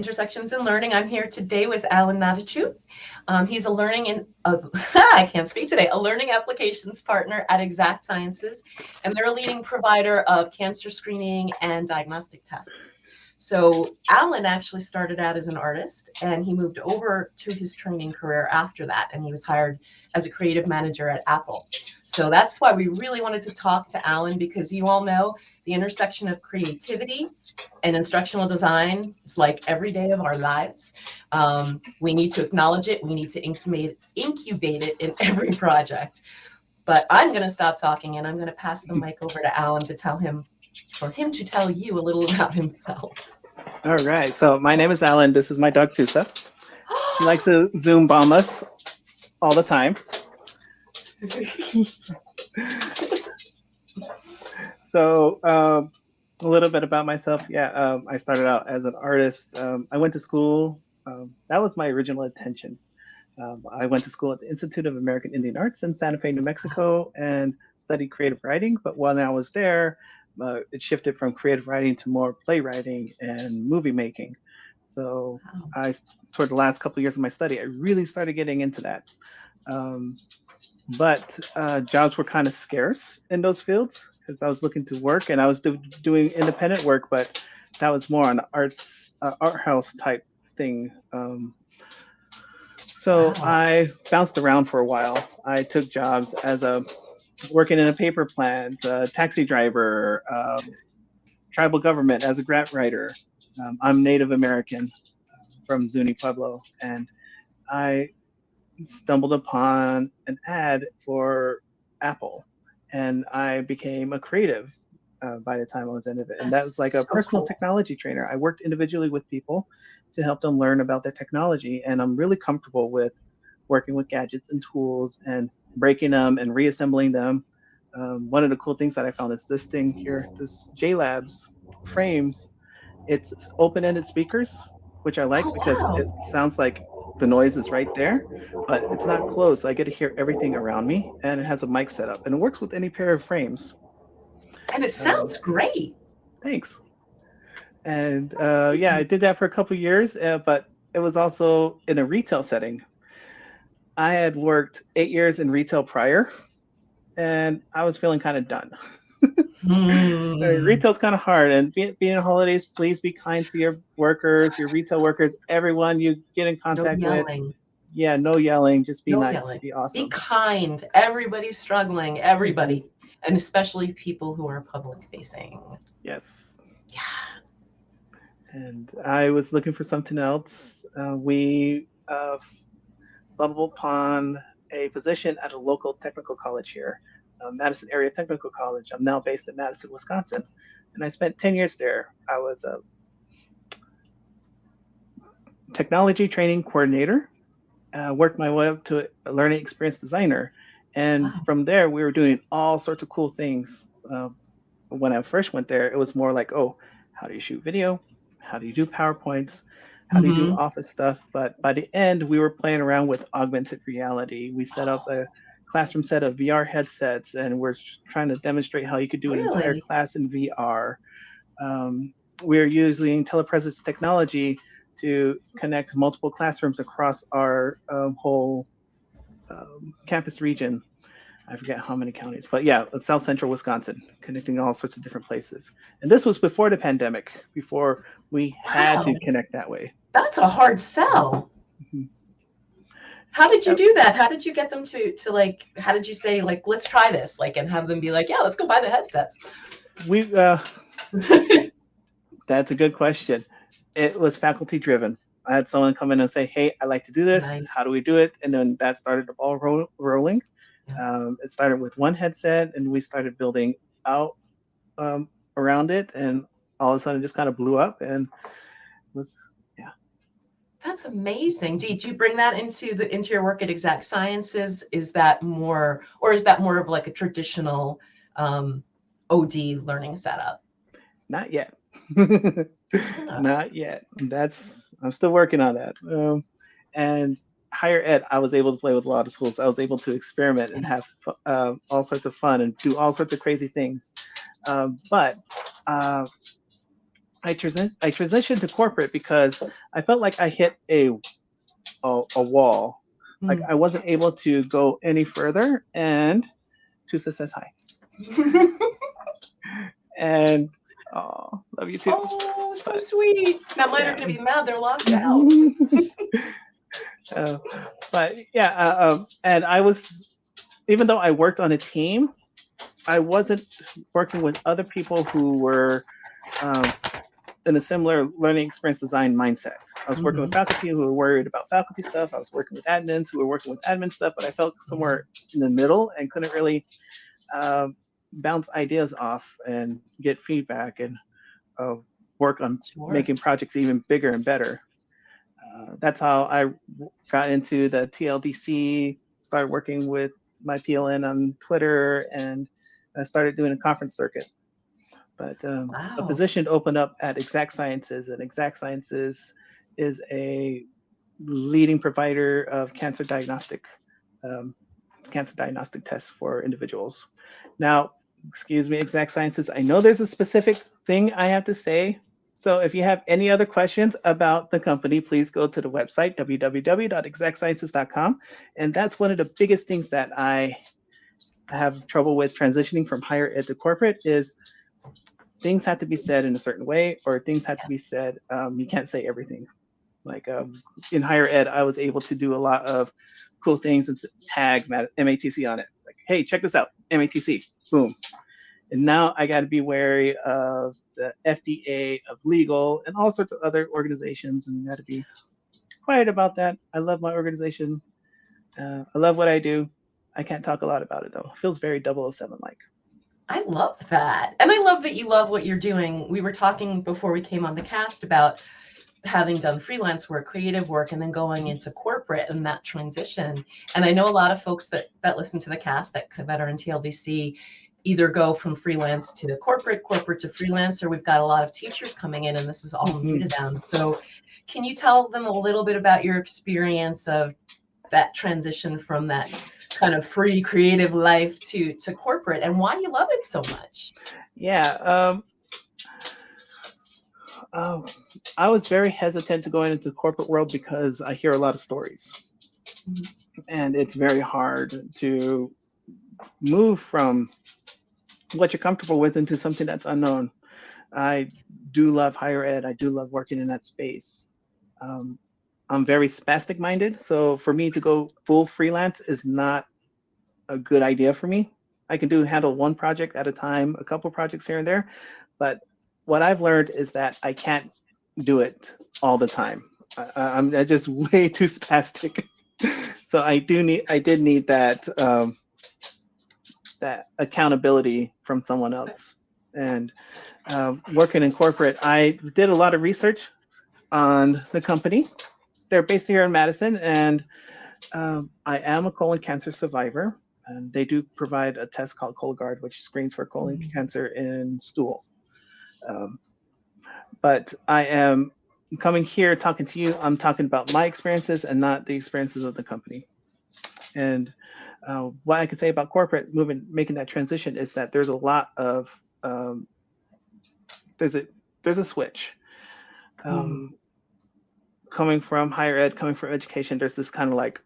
Intersections in Learning. I'm here today with Alan Natachu. He's a I can't speak today, a learning applications partner at Exact Sciences, and they're a leading provider of cancer screening and diagnostic tests. So Alan actually started out as an artist, and he moved over to his training career after that, and he was hired as a creative manager at Apple. So that's why we really wanted to talk to Alan, because you all know the intersection of creativity and instructional design is like every day of our lives. We need to acknowledge it. We need to incubate it in every project. But I'm going to stop talking, and I'm going to pass the mic over to Alan for him to tell you a little about himself. All right. So my name is Alan. This is my dog, Tusa. She likes to Zoom bomb us all the time. So a little bit about myself. Yeah, I started out as an artist. I went to school. That was my original intention. I went to school at the Institute of American Indian Arts in Santa Fe, New Mexico, and studied creative writing. But while I was there, it shifted from creative writing to more playwriting and movie making. So toward the last couple of years of my study, I really started getting into that. But jobs were kind of scarce in those fields because I was looking to work, and I was doing independent work, but that was more an art house type thing. So I bounced around for a while. I took jobs as working in a paper plant, taxi driver, tribal government as a grant writer. I'm Native American from Zuni Pueblo, and I stumbled upon an ad for Apple, and I became a creative by the time I was into it. And that was like a personal technology trainer. I worked individually with people to help them learn about their technology, and I'm really comfortable with working with gadgets and tools and breaking them and reassembling them. One of the cool things that I found is this thing here, this JLabs frames. It's open-ended speakers, which I like because it sounds like the noise is right there, but it's not closed. So I get to hear everything around me, and it has a mic setup, and it works with any pair of frames. And it sounds great. Thanks. And yeah, I did that for a couple of years, but it was also in a retail setting. I had worked 8 years in retail prior, and I was feeling kind of done. Retail's kind of hard, and being in holidays, please be kind to your workers, your retail workers, everyone you get in contact with. Yeah, no yelling, just be nice, be awesome. Be kind. Everybody's struggling, everybody, and especially people who are public facing. Yes. Yeah. And I was looking for something else. We stumbled upon a position at a local technical college here, Madison Area Technical College. I'm now based in Madison, Wisconsin, and I spent 10 years there. I was a technology training coordinator, worked my way up to a learning experience designer, and from there we were doing all sorts of cool things. When I first went there, it was more like, oh, how do you shoot video? How do you do PowerPoints? How do you do office stuff? But by the end, we were playing around with augmented reality. We set up a classroom set of VR headsets, and we're trying to demonstrate how you could do an entire class in VR. We're using telepresence technology to connect multiple classrooms across our whole campus region. I forget how many counties, but yeah, it's South Central Wisconsin, connecting all sorts of different places. And this was before the pandemic, before we had to connect that way. That's a hard sell. How did you do that? How did you get them to like, how did you say, like, let's try this, like, and have them be like, yeah, let's go buy the headsets? That's a good question. It was faculty driven. I had someone come in and say, hey, I'd like to do this. Nice. How do we do it? And then that started the ball rolling. It started with one headset, and we started building out around it, and all of a sudden it just kind of blew up, and was That's amazing. Did you bring that into your work at Exact Sciences? Is that more of like a traditional OD learning setup? Not yet. Not yet. I'm still working on that. And higher ed, I was able to play with a lot of tools. I was able to experiment and have all sorts of fun and do all sorts of crazy things. But I transitioned to corporate because I felt like I hit a wall. Like Mm. I wasn't able to go any further. And Tusa says hi. And oh, love you too. Oh, so But sweet. Now mine are yeah. going to be mad. They're locked out. uh, but yeah, and I was, even though I worked on a team, I wasn't working with other people who were um, in a similar learning experience design mindset. I was working with Hmm. faculty who were worried about faculty stuff. I was working with admins who were working with admin stuff, but I felt somewhere in the middle and couldn't really um, bounce ideas off and get feedback and uh, work on Sure. making projects even bigger and better. That's how I got into the TLDC, started working with my PLN on Twitter, and I started doing a conference circuit. But a Wow. position opened up at Exact Sciences, and Exact Sciences is a leading provider of um, cancer diagnostic tests for individuals. Now, excuse me, Exact Sciences, I know there's a specific thing I have to say. So if you have any other questions about the company, please go to the website, www.exactsciences.com. And that's one of the biggest things that I have trouble with transitioning from higher ed to corporate is things have to be said in a certain way, or things have to be Yes. said. You can't say everything. Like in higher ed, I was able to do a lot of cool things and tag MATC on it. Like, hey, check this out, MATC, boom. And now I got to be wary of the FDA, of legal, and all sorts of other organizations, and got to be quiet about that. I love my organization. I love what I do. I can't talk a lot about it though. It feels very 007 like. I love that. And I love that you love what you're doing. We were talking before we came on the cast about having done freelance work, creative work, and then going into corporate and that transition. And I know a lot of folks that listen to the cast that are in TLDC either go from freelance to corporate, corporate to freelance, or we've got a lot of teachers coming in and this is all new Mm-hmm. to them. So can you tell them a little bit about your experience of that transition from that kind of free creative life to corporate and why you love it so much? Yeah. Um, I was very hesitant to go into the corporate world because I hear a lot of stories, Mhm. and it's very hard to move from what you're comfortable with into something that's unknown. I do love higher ed. I do love working in that space. Um, I'm very spastic minded, so for me to go full freelance is not a good idea for me. I can handle one project at a time, a couple projects here and there, but what I've learned is that I can't do it all the time. I'm just way too spastic. So I did need that accountability from someone else. And working in corporate, I did a lot of research on the company. They're based here in Madison, and I am a colon cancer survivor. And they do provide a test called Cologuard, which screens for colon Mhm. cancer in stool. Um, but I am coming here talking to you. I'm talking about my experiences and not the experiences of the company. And what I can say about corporate making that transition is that there's a lot of um, there's a there's a switch. Mm. Um, Coming from higher ed, coming from education, there's this kind of like,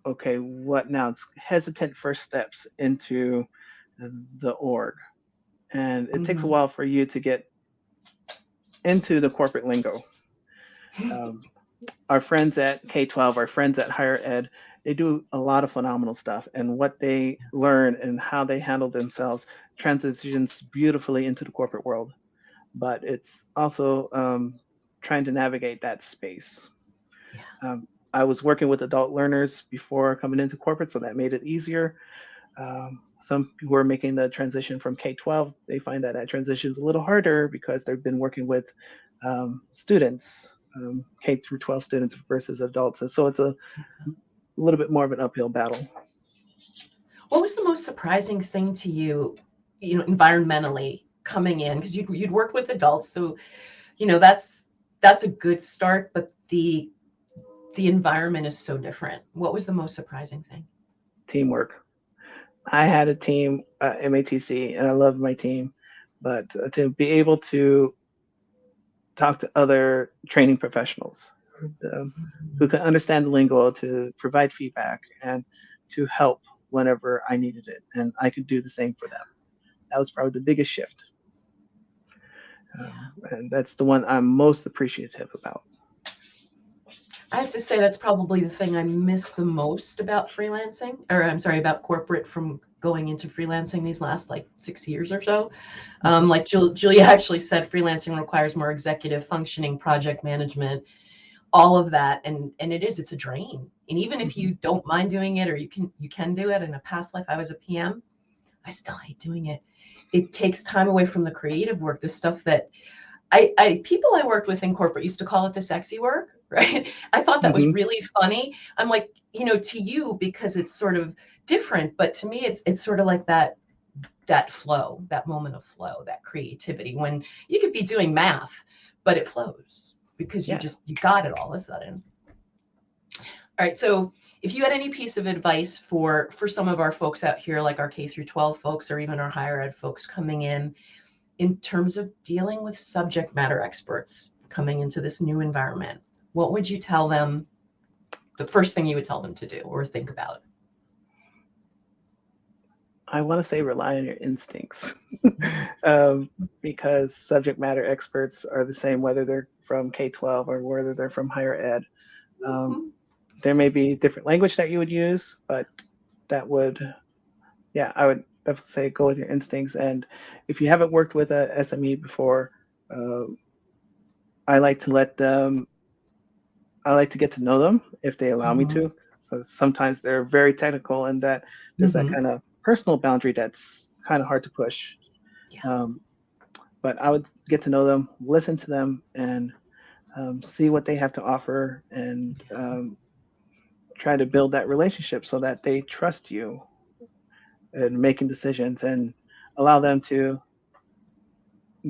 okay, what now? It's hesitant first steps into the org, and it takes a Mhm. while for you to get into the corporate lingo. Um, our friends at K-12, our friends at higher ed, they do a lot of phenomenal stuff, and what they learn and how they handle themselves transitions beautifully into the corporate world. But it's also trying to navigate that space. Yeah. I was working with adult learners before coming into corporate, so that made it easier. Some who are making the transition from K-12, they find that transition is a little harder because they've been working with students, K through 12 students versus adults. And so it's a little bit more of an uphill battle. What was the most surprising thing to you, environmentally coming in? Because you'd worked with adults, so that's a good start, but the environment is so different. What was the most surprising thing? Teamwork. I had a team at MATC, and I loved my team, but to be able to talk to other training professionals um, who can understand the lingo to provide feedback and to help whenever I needed it, and I could do the same for them. That was probably the biggest shift, and that's the one I'm most appreciative about. I have to say that's probably the thing I miss the most about freelancing, or I'm sorry, about corporate from going into freelancing these last like 6 years or so. Like Julia actually said, freelancing requires more executive functioning, project management, all of that, and it's a drain. And even if you don't mind doing it, or you can do it. In a past life, I was a PM. I still hate doing it. It takes time away from the creative work, the stuff that people I worked with in corporate used to call it the sexy work, right? I thought that was Mm-hmm. really funny. I'm like, to you, because it's sort of different, but to me, it's sort of like that flow, that moment of flow, that creativity when you could be doing math, but it flows because you Yeah. got it all of a sudden. All right. So if you had any piece of advice for some of our folks out here, like our K through 12 folks, or even our higher ed folks coming in terms of dealing with subject matter experts coming into this new environment, what would you tell them? The first thing you would tell them to do or think about? I want to say rely on your instincts, because subject matter experts are the same whether they're from K-12 or whether they're from higher ed. There may be different language that you would use, but that would, yeah, I would definitely say go with your instincts. And if you haven't worked with a SME before, uh, I like to let them, I like to get to know them if they allow me to. So sometimes they're very technical, and that there's that kind of personal boundary that's kind of hard to push. Yeah. But I would get to know them, listen to them, and see what they have to offer, and try to build that relationship so that they trust you in making decisions, and allow them to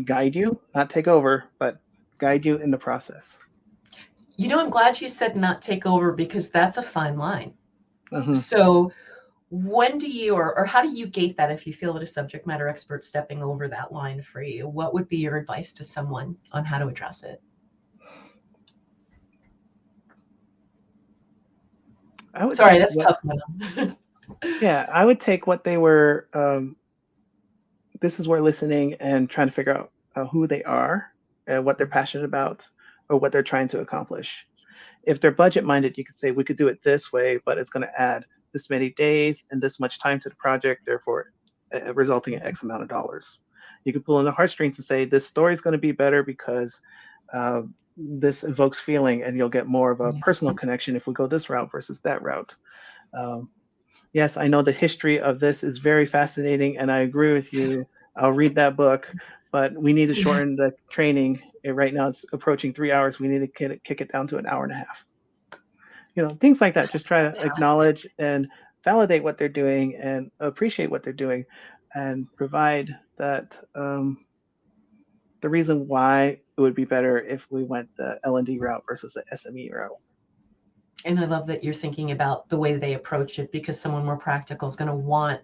guide you, not take over, but guide you in the process. I'm glad you said not take over, because that's a fine line. Mm-hmm. So when do you, or how do you gate that if you feel that a subject matter expert stepping over that line for you? What would be your advice to someone on how to address it? I would Sorry, take that's what, tough, Mona. yeah, I would take what they were. This is where listening and trying to figure out who they are and what they're passionate about or what they're trying to accomplish. If they're budget minded, you could say we could do it this way, but it's going to add this many days and this much time to the project, therefore resulting in X amount of dollars. You could pull in the heartstrings and say this story is going to be better because uh, this evokes feeling, and you'll get more of a personal connection if we go this route versus that route. Um, yes, I know the history of this is very fascinating, and I agree with you. I'll read that book, but we need to shorten the training. Right now, it's approaching 3 hours. We need to kick it down to an hour and a half. Things like that. Just try to acknowledge and validate what they're doing and appreciate what they're doing, and provide that the reason why it would be better if we went the L&D route versus the SME route. And I love that you're thinking about the way they approach it, because someone more practical is going to want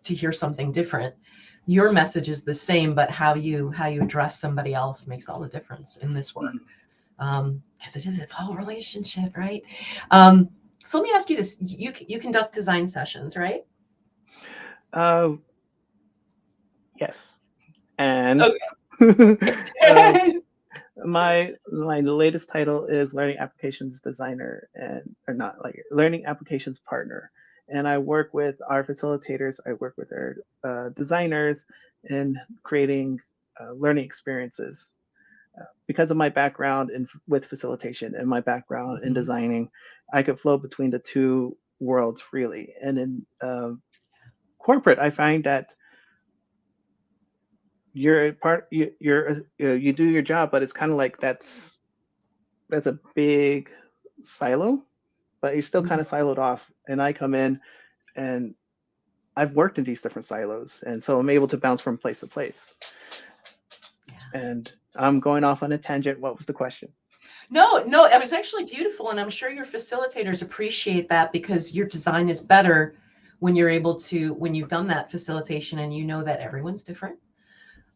to hear something different. Your message is the same, but how you address somebody else makes all the difference in this work. Because it's all relationship, right? So let me ask you this: you conduct design sessions, right? Yes, and okay. my latest title is learning applications designer, or not, like learning applications partner. And I work with our facilitators. I work with our designers in creating learning experiences. Because of my background with facilitation and my background in designing, I could flow between the two worlds freely. And in corporate, I find that you're you do your job, but it's kind of like that's a big silo, but you're still kind of siloed off. And I come in, and I've worked in these different silos, and so I'm able to bounce from place to place. Yeah. And I'm going off on a tangent. What was the question? No, it was actually beautiful, and I'm sure your facilitators appreciate that, because your design is better when you're able to, when you've done that facilitation and you know that everyone's different.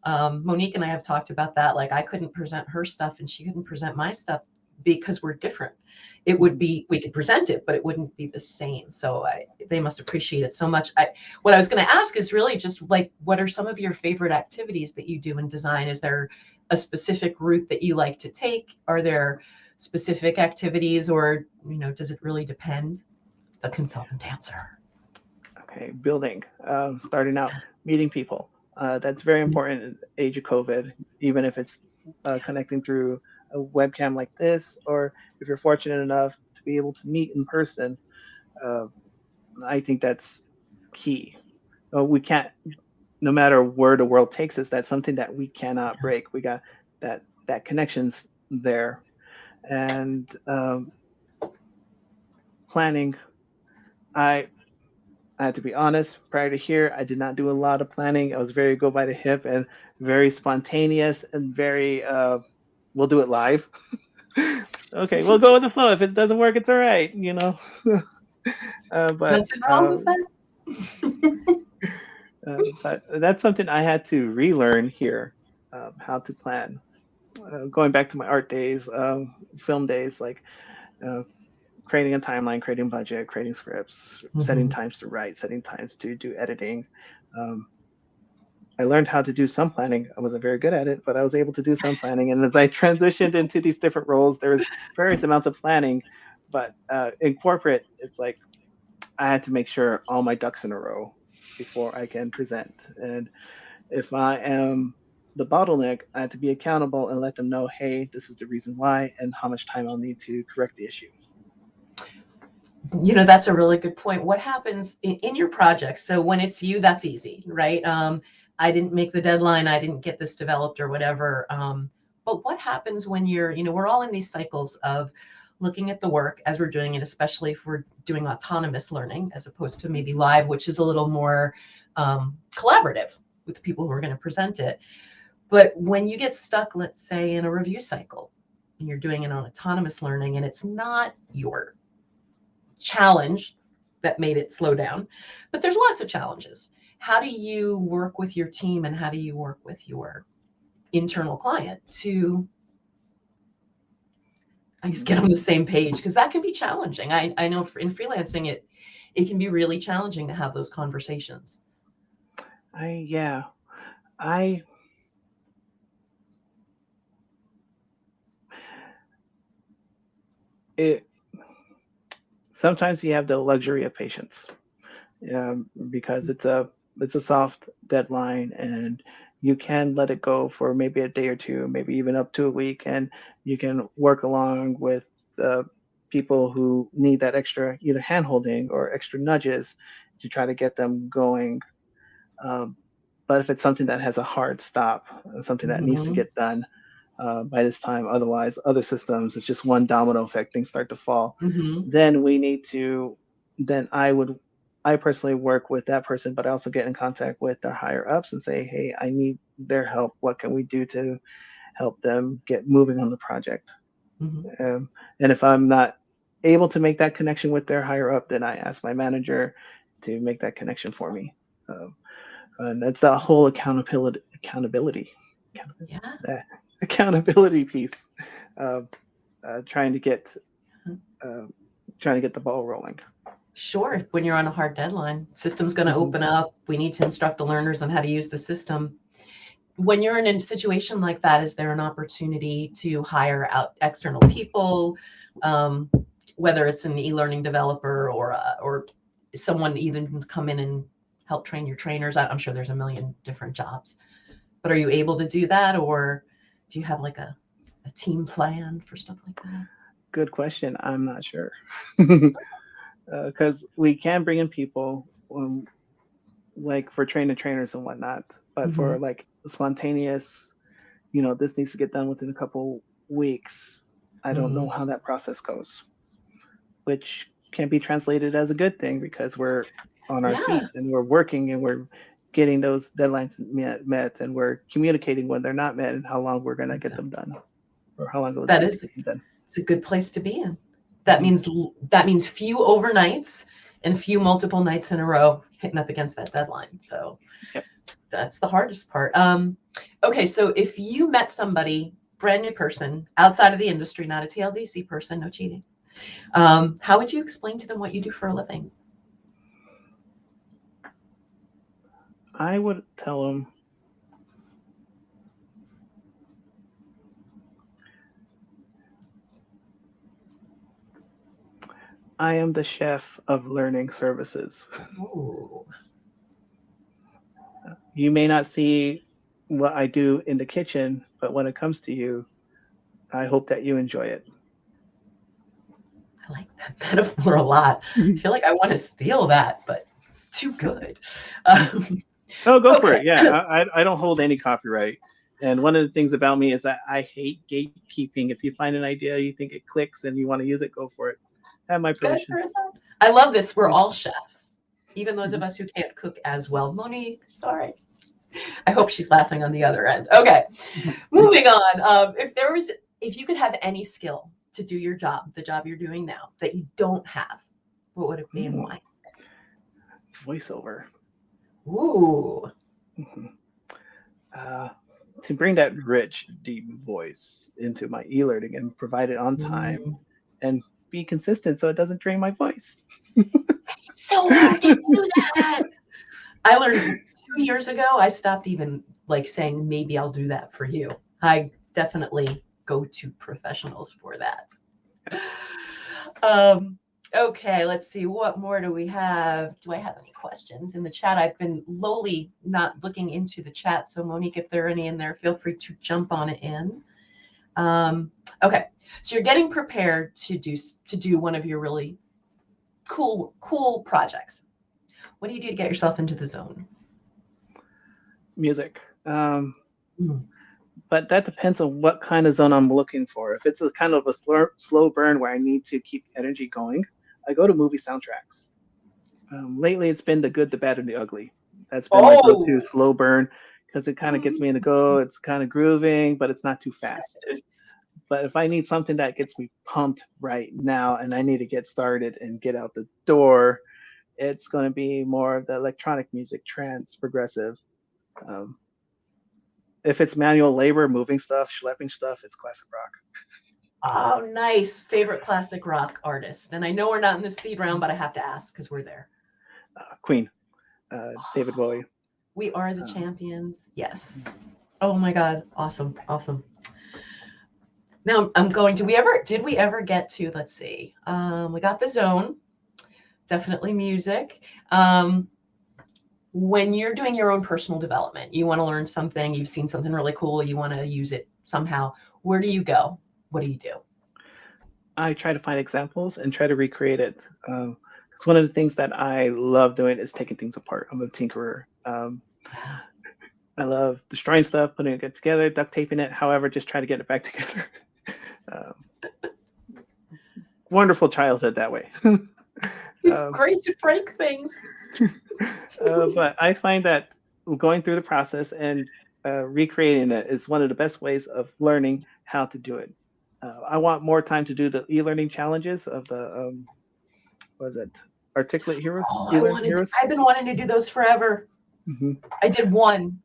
Monique and I have talked about that. Like I couldn't present her stuff and she couldn't present my stuff because we're different. It would be, we could present it, but it wouldn't be the same. So they must appreciate it so much. What I was going to ask is really just like, what are some of your favorite activities that you do in design? Is there a specific route that you like to take? Are there specific activities, or, does it really depend? The consultant answer. Okay, building, starting out, meeting people. That's very important in the age of COVID, even if it's connecting through a webcam like this, or if you're fortunate enough to be able to meet in person. Uh, I think that's key. We can't, no matter where the world takes us, that's something that we cannot break. We got that connection's there, and planning. I have to be honest, prior to here, I did not do a lot of planning. I was very go by the hip and very spontaneous and very, we'll do it live. Okay, we'll go with the flow. If it doesn't work, it's all right, but Nothing wrong with that. but that's something I had to relearn here, how to plan. Going back to my art days, film days, like uh, creating a timeline, creating budget, creating scripts, setting times to write, setting times to do editing. Um, I learned how to do some planning. I wasn't very good at it, but I was able to do some planning. And as I transitioned into these different roles, there was various amounts of planning. But in corporate, it's like I had to make sure all my ducks in a row before I can present. And if I am the bottleneck, I have to be accountable and let them know, hey, this is the reason why and how much time I'll need to correct the issue. That's a really good point. What happens in your project? So when it's you, that's easy, right? I didn't make the deadline. I didn't get this developed or whatever. But what happens when we're all in these cycles of looking at the work as we're doing it, especially if we're doing autonomous learning as opposed to maybe live, which is a little more collaborative with the people who are going to present it. But when you get stuck, let's say in a review cycle, and you're doing it on autonomous learning and it's not your challenge that made it slow down, but there's lots of challenges. How do you work with your team and how do you work with your internal client to, I guess, get on the same page? Because that can be challenging. I know in freelancing, it can be really challenging to have those conversations. Sometimes you have the luxury of patience, because it's a soft deadline and you can let it go for maybe a day or two, maybe even up to a week, and you can work along with the people who need that extra either hand holding or extra nudges to try to get them going. Um, but if it's something that has a hard stop, something that needs to get done by this time, otherwise other systems, it's just one domino effect, things start to fall. Then we need to, then I personally work with that person, but I also get in contact with their higher ups and say, hey, I need their help. What can we do to help them get moving on the project? And if I'm not able to make that connection with their higher up, then I ask my manager to make that connection for me. And that's the whole accountability piece of trying to get the ball rolling. Sure. When you're on a hard deadline, system's going to open up. We need to instruct the learners on how to use the system. When you're in a situation like that, is there an opportunity to hire out external people, whether it's an e-learning developer or someone even can come in and help train your trainers? I'm sure there's a million different jobs, but are you able to do that, or do you have like a team plan for stuff like that? Good question. I'm not sure. Because we can bring in people like for trainers and whatnot, but for like spontaneous, this needs to get done within a couple weeks. I don't know how that process goes, which can be translated as a good thing because we're on our feet and we're working and we're getting those deadlines met and we're communicating when they're not met and how long we're going to get them done, or how long that is done. It's a good place to be in. That means few overnights and few multiple nights in a row hitting up against that deadline. So that's the hardest part. Okay, so if you met somebody, brand new person, outside of the industry, not a TLDC person, no cheating, how would you explain to them what you do for a living? I would tell them I am the chef of learning services. Ooh. You may not see what I do in the kitchen, but when it comes to you, I hope that you enjoy it. I like that metaphor a lot. I feel like I want to steal that, but it's too good. Um, Oh, go for okay. it. Yeah, I don't hold any copyright. And one of the things about me is that I hate gatekeeping. If you find an idea, you think it clicks and you want to use it, go for it. Have my You guys permission. heard that? I love this. We're Mhm. all chefs, even those of us who can't cook as well. Monique, sorry. I hope she's laughing on the other end. Okay, moving on. If you could have any skill to do your job, the job you're doing now, that you don't have, what would it be and why? Voiceover. Ooh. Mhm. Uh, to bring that rich, deep voice into my e-learning and provide it on time Mm. and be consistent so it doesn't drain my voice. It's so hard to do that. I learned 2 years ago, I stopped even like saying, maybe I'll do that for you. I definitely go to professionals for that. Um, okay, let's see. What more do we have? Do I have any questions in the chat? I've been lowly not looking into the chat. So, Monique, if there are any in there, feel free to jump on it in. Okay, so you're getting prepared to do one of your really cool projects. What do you do to get yourself into the zone? Music. Mm. But that depends on what kind of zone I'm looking for. If it's a kind of a slow burn where I need to keep energy going, I go to movie soundtracks. Lately, it's been the good, the bad, and the ugly. That's been my go-to Oh, slow burn because it kind of gets me in the go. It's kind of grooving, but it's not too fast. yes. But if I need something that gets me pumped right now and I need to get started and get out the door, it's going to be more of the electronic music, trance, progressive. Um, if it's manual labor, moving stuff, schlepping stuff, it's classic rock. Oh, nice. Favorite classic rock artist. And I know we're not in the speed round, but I have to ask because we're there. Queen, David Bowie. We are the Um, champions. Yes. Oh my God. Awesome. Awesome. Now I'm going to, did we ever get to, let's see, we got the zone, definitely music. When you're doing your own personal development, you want to learn something, you've seen something really cool, you want to use it somehow. Where do you go? What do you do? I try to find examples and try to recreate it. Because one of the things that I love doing is taking things apart. I'm a tinkerer. Yeah. I love destroying stuff, putting it together, duct taping it, however, just try to get it back together. um, Wonderful childhood that way. It's um, great to break things. but I find that going through the process and recreating it is one of the best ways of learning how to do it. I want more time to do the e-learning challenges of the what is it? Articulate Heroes, Oh, e-learning heroes. I've been wanting to do those forever. Mm-hmm. I did one.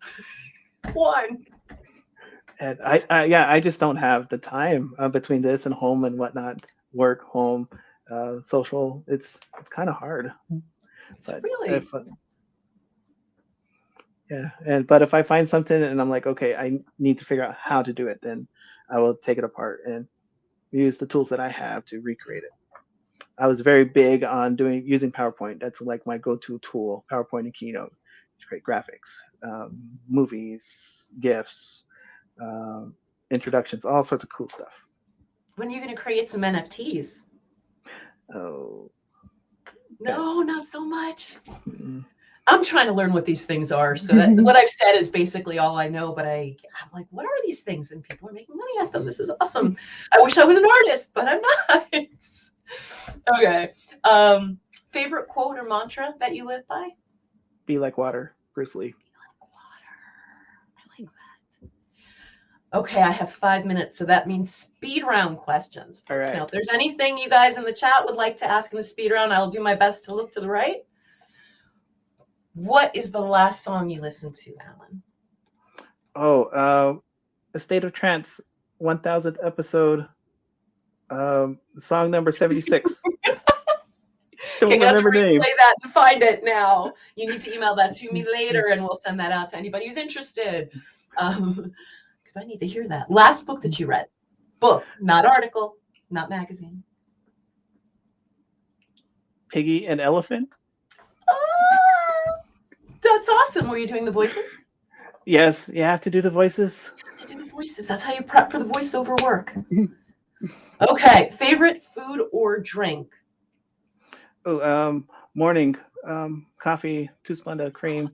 One. And I just don't have the time between this and home and whatnot, work, home, social. It's kind of hard. It's But if really yeah, but if I find something and I'm like, okay, I need to figure out how to do it, then I will take it apart and use the tools that I have to recreate it. I was very big on using PowerPoint. That's like my go-to tool, PowerPoint and Keynote, to create graphics, movies, GIFs, um, introductions, all sorts of cool stuff. when are you going to create some NFTs? Oh, No, not so much. mm, I'm trying to learn what these things are. So that what I've said is basically all I know, but I'm like, what are these things? And people are making money at them. This is awesome. I wish I was an artist, but I'm not. Okay. Favorite quote or mantra that you live by? Be like water, Bruce Lee. I like that. Okay, I have 5 minutes, so that means speed round questions, All folks. right. Now, if there's anything you guys in the chat would like to ask in the speed round, I'll do my best to look to the right. What is the last song you listened to, Alan? A State of Trance, 1000th episode, song number 76. Okay, Don't I'm gonna have to remember name. replay that and find it now. You need to email that to me later, and we'll send that out to anybody who's interested. Because I need to hear that. Last book that you read. Book, not article, not magazine. Piggy and Elephant. Oh, that's awesome. Were you doing the voices? Yes, you have to do the voices. You do the voices. That's how you prep for the voiceover work. Okay, favorite food or drink? Oh, morning, coffee, 2 Splenda, cream,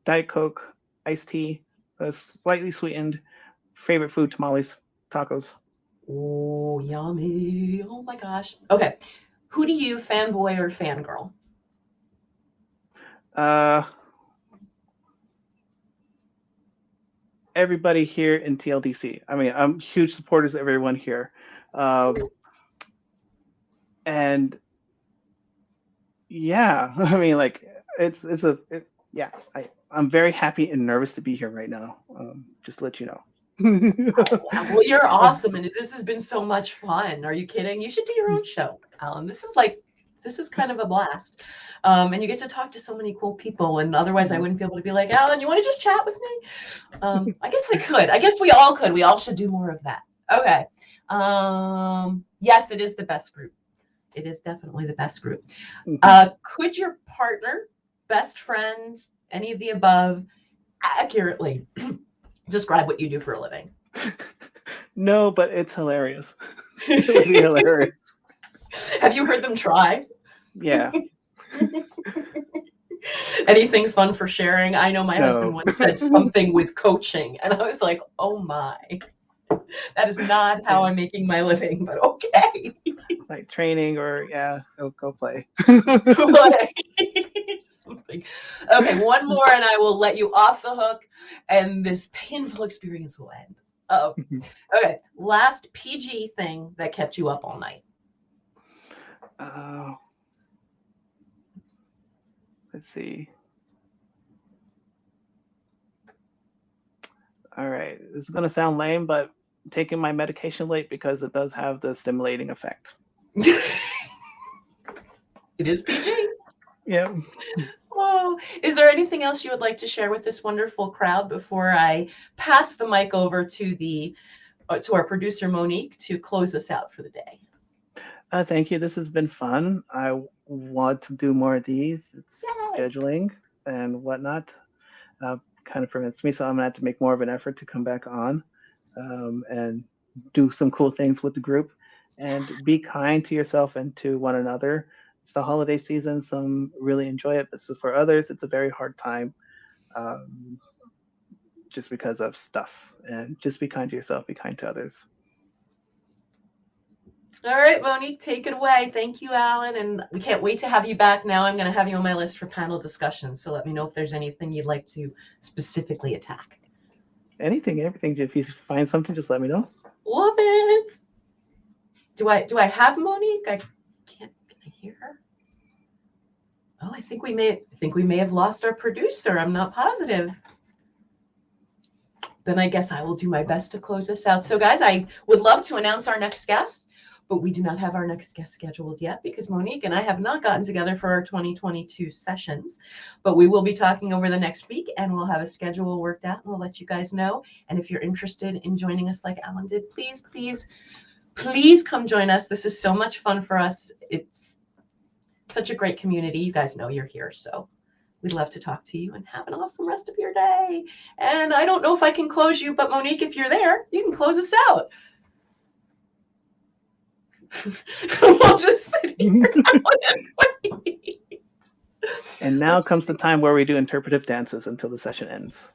Diet Coke, iced tea, slightly sweetened. Favorite food, tamales, tacos. Oh, yummy. Oh my gosh. Okay. Who do you fanboy or fangirl? Everybody here in TLDC. I mean, I'm huge supporters of everyone here. And yeah, I mean, like I'm very happy and nervous to be here right now. Just to let you know. Well, you're awesome, and this has been so much fun. Are you kidding? You should do your own show, Alan. This is kind of a blast, and you get to talk to so many cool people. And otherwise, I wouldn't be able to be like, Alan, you want to just chat with me? I guess I could. I guess we all could. We all should do more of that. Okay. Yes, it is the best group. It is definitely the best group. Could your partner, best friend, any of the above, accurately describe what you do for a living? No, but it's hilarious. It would be hilarious. Have you heard them try? Yeah. Anything fun for sharing? I know my husband once said something with coaching, and I was like, oh my. That is not how I'm making my living, but okay. Like training or go play. Something. Okay, one more and I will let you off the hook and this painful experience will end. Okay, last PG thing that kept you up all night. Let's see. All right, this is going to sound lame, but taking my medication late because it does have the stimulating effect. It is PG. Yeah. Oh, is there anything else you would like to share with this wonderful crowd before I pass the mic over to our producer Monique to close us out for the day? Thank you. This has been fun. I want to do more of these. It's scheduling and whatnot kind of prevents me, so I'm gonna have to make more of an effort to come back on and do some cool things with the group. And be kind to yourself and to one another. It's the holiday season. Some really enjoy it, but so for others, it's a very hard time just because of stuff. And just be kind to yourself, be kind to others. All right, Monique, take it away. Thank you, Alan. And we can't wait to have you back. Now I'm going to have you on my list for panel discussion. So let me know if there's anything you'd like to specifically attack. Anything, everything. If you find something, just let me know. Love it. Do I have Monique? Can I hear her? Oh, I think we may have lost our producer. I'm not positive. Then I guess I will do my best to close this out. So guys, I would love to announce our next guest, but we do not have our next guest scheduled yet because Monique and I have not gotten together for our 2022 sessions, but we will be talking over the next week and we'll have a schedule worked out and we'll let you guys know. And if you're interested in joining us like Alan did, please come join us. This is so much fun for us. It's such a great community. You guys know you're here, so we'd love to talk to you and have an awesome rest of your day. And I don't know if I can close you, but Monique, if you're there, you can close us out. We'll just sit here and wait. And now comes the time where we do interpretive dances until the session ends.